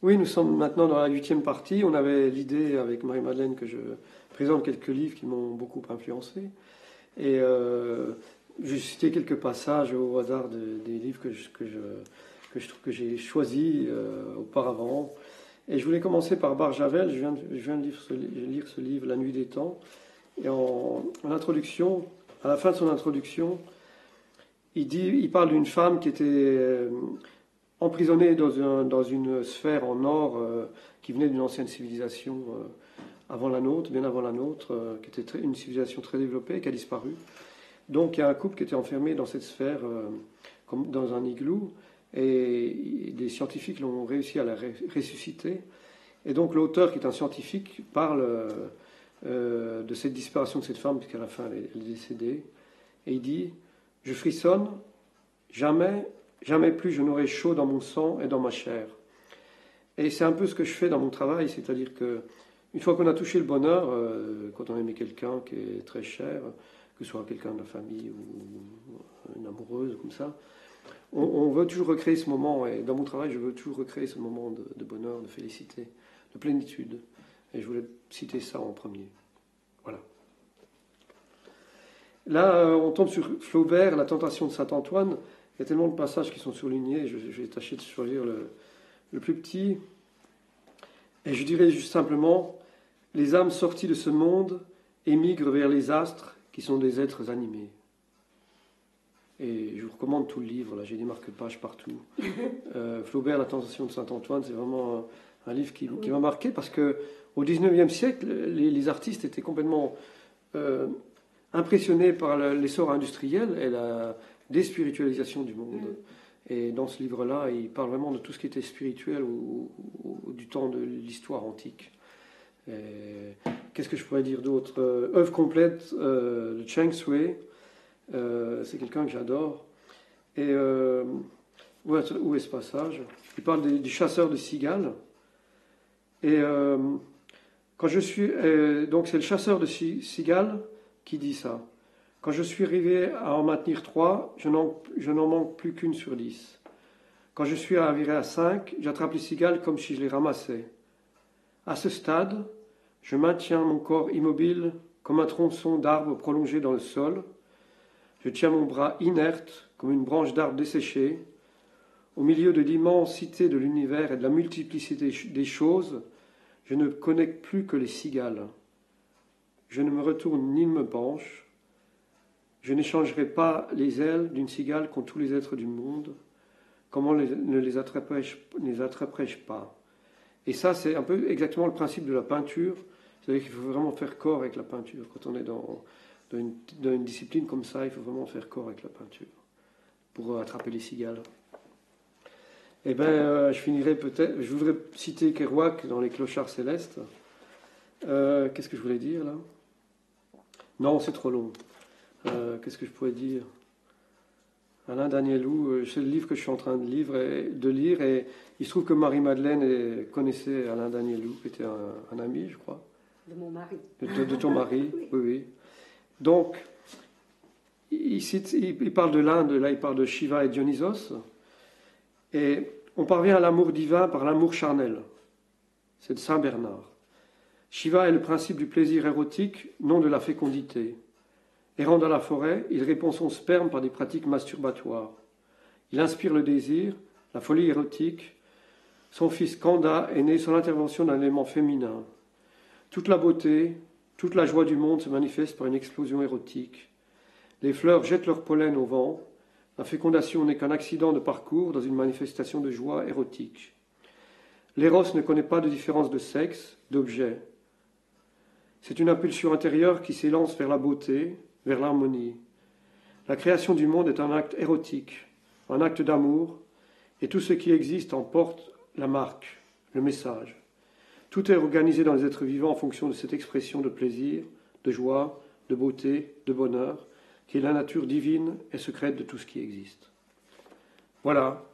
Oui, nous sommes maintenant dans la 8e partie. On avait l'idée avec Marie-Madeleine que je présente quelques livres qui m'ont beaucoup influencé. Et j'ai cité quelques passages au hasard des livres que j'ai choisis auparavant. Et je voulais commencer par Barjavel. Je viens de lire ce livre, La Nuit des Temps. Et en introduction, à la fin de son introduction, il parle d'une femme qui était emprisonnée dans une sphère en or qui venait d'une ancienne civilisation avant la nôtre, bien avant la nôtre, qui était une civilisation très développée, qui a disparu. Donc il y a un couple qui était enfermé dans cette sphère, comme dans un igloo, et des scientifiques l'ont réussi à la ressusciter. Et donc l'auteur, qui est un scientifique, parle de cette disparition de cette femme, puisqu'à la fin elle est décédée, et il dit « Je frissonne, jamais plus je n'aurai chaud dans mon sang et dans ma chair. » Et c'est un peu ce que je fais dans mon travail, c'est-à-dire que une fois qu'on a touché le bonheur, quand on aimait quelqu'un qui est très cher, que ce soit quelqu'un de la famille ou une amoureuse, comme ça, on veut toujours recréer ce moment. Et dans mon travail, je veux toujours recréer ce moment de bonheur, de félicité, de plénitude. Et je voulais citer ça en premier. Voilà. Là, on tombe sur Flaubert, La tentation de Saint-Antoine. Il y a tellement de passages qui sont surlignés. Je vais tâcher de choisir le plus petit. Et je dirais juste simplement, les âmes sorties de ce monde émigrent vers les astres qui sont des êtres animés. Et je vous recommande tout le livre, là j'ai des marque-pages partout. Flaubert, La tentation de Saint-Antoine, c'est vraiment un livre qui m'a marqué parce qu'au XIXe siècle, les artistes étaient complètement impressionnés par l'essor industriel et la déspiritualisation du monde. Et dans ce livre-là, il parle vraiment de tout ce qui était spirituel du temps de l'histoire antique. Qu'est-ce que je pourrais dire d'autre? Œuvre complète de Cheng Sui. C'est quelqu'un que j'adore. Et où est ce passage? Il parle du chasseur de cigales. Et quand je suis... donc c'est le chasseur de cigales qui dit ça. Quand je suis arrivé à en maintenir 3, je n'en manque plus qu'une sur 10. Quand je suis arrivé à 5, j'attrape les cigales comme si je les ramassais. À ce stade, je maintiens mon corps immobile comme un tronçon d'arbre prolongé dans le sol. Je tiens mon bras inerte comme une branche d'arbre desséchée. Au milieu de l'immensité de l'univers et de la multiplicité des choses, je ne connais plus que les cigales. Je ne me retourne ni ne me penche. Je n'échangerai pas les ailes d'une cigale contre tous les êtres du monde. Comment ne les attraperai-je pas? Et ça, c'est un peu exactement le principe de la peinture. C'est-à-dire qu'il faut vraiment faire corps avec la peinture. Quand on est dans une discipline comme ça, il faut vraiment faire corps avec la peinture pour attraper les cigales. Eh bien, je finirai peut-être... Je voudrais citer Kerouac dans Les Clochards Célestes. Qu'est-ce que je voulais dire, là? Non, c'est trop long. Qu'est-ce que je pourrais dire? Alain Danielou, c'est le livre que je suis en train de lire, et il se trouve que Marie-Madeleine connaissait Alain Danielou, qui était un ami, je crois. De mon mari. De ton mari, oui. Donc, il parle de l'Inde, là il parle de Shiva et Dionysos, et on parvient à l'amour divin par l'amour charnel. C'est de Saint Bernard. Shiva est le principe du plaisir érotique, non de la fécondité. Errant dans la forêt, il répand son sperme par des pratiques masturbatoires. Il inspire le désir, la folie érotique. Son fils Kanda est né sans l'intervention d'un élément féminin. Toute la beauté, toute la joie du monde se manifeste par une explosion érotique. Les fleurs jettent leur pollen au vent. La fécondation n'est qu'un accident de parcours dans une manifestation de joie érotique. L'éros ne connaît pas de différence de sexe, d'objet. C'est une impulsion intérieure qui s'élance vers la beauté, vers l'harmonie. La création du monde est un acte érotique, un acte d'amour, et tout ce qui existe en porte la marque, le message. Tout est organisé dans les êtres vivants en fonction de cette expression de plaisir, de joie, de beauté, de bonheur, qui est la nature divine et secrète de tout ce qui existe. Voilà.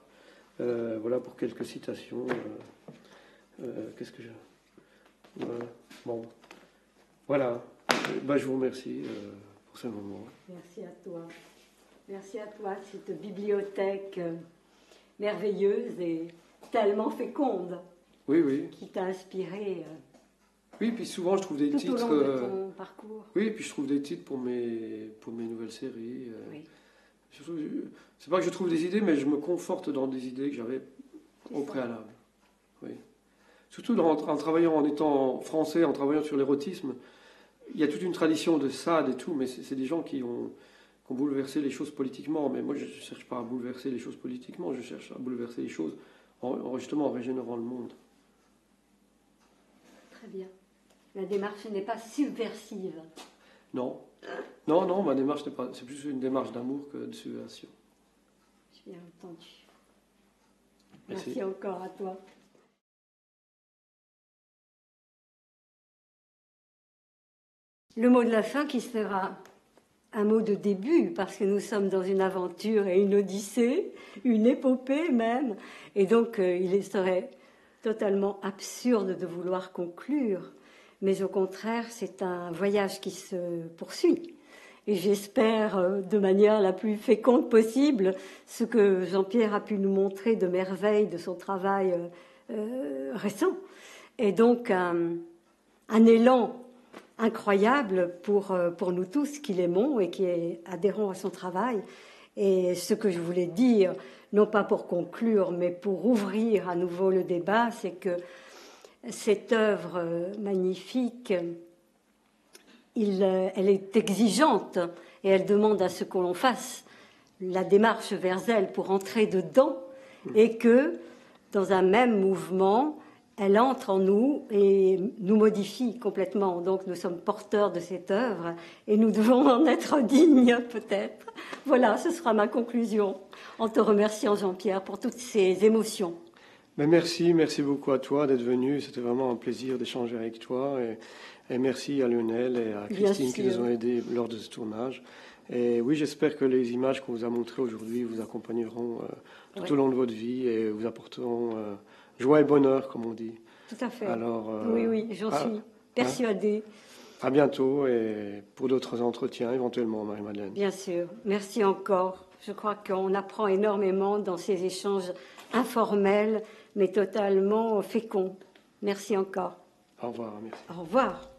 Voilà pour quelques citations. Qu'est-ce que je... bon. Voilà. Je vous remercie pour ce moment. Merci à toi. Merci à toi, cette bibliothèque merveilleuse et tellement féconde. Oui, oui. qui t'a inspiré Oui, puis souvent je trouve des tout au titres. long de ton parcours. Oui, puis je trouve des titres pour mes nouvelles séries. Oui, C'est pas que je trouve des idées, mais je me conforte dans des idées que j'avais au c'est ça. préalable. Oui. Surtout en travaillant, en étant français, en travaillant sur l'érotisme, il y a toute une tradition de Sade et tout, mais c'est des gens qui ont bouleversé les choses politiquement. Mais moi, je ne cherche pas à bouleverser les choses politiquement, je cherche à bouleverser les choses justement en régénérant le monde. Très bien. La démarche n'est pas subversive. Non. Non, non, ma démarche n'est pas. C'est plus une démarche d'amour que de subversion. J'ai bien entendu. Merci. Merci encore à toi. Le mot de la fin qui sera un mot de début, parce que nous sommes dans une aventure et une odyssée, une épopée même, et donc il serait totalement absurde de vouloir conclure, mais au contraire, c'est un voyage qui se poursuit. Et j'espère de manière la plus féconde possible ce que Jean-Pierre a pu nous montrer de merveilles de son travail récent. Et donc un élan incroyable pour nous tous qui l'aimons et qui adhérons à son travail. Et ce que je voulais dire, non pas pour conclure, mais pour ouvrir à nouveau le débat, c'est que cette œuvre magnifique, elle est exigeante et elle demande à ce que l'on fasse la démarche vers elle pour entrer dedans et que, dans un même mouvement, elle entre en nous et nous modifie complètement. Donc nous sommes porteurs de cette œuvre et nous devons en être dignes peut-être. Voilà, ce sera ma conclusion en te remerciant Jean-Pierre pour toutes ces émotions. Mais merci beaucoup à toi d'être venu. C'était vraiment un plaisir d'échanger avec toi. Et merci à Lionel et à Christine qui nous ont aidés lors de ce tournage. Et oui, j'espère que les images qu'on vous a montrées aujourd'hui vous accompagneront tout au long de votre vie et vous apporteront joie et bonheur, comme on dit. Tout à fait. Alors, oui, j'en suis persuadée. À bientôt et pour d'autres entretiens éventuellement, Marie-Madeleine. Bien sûr. Merci encore. Je crois qu'on apprend énormément dans ces échanges informels, mais totalement féconds. Merci encore. Au revoir. Merci. Au revoir.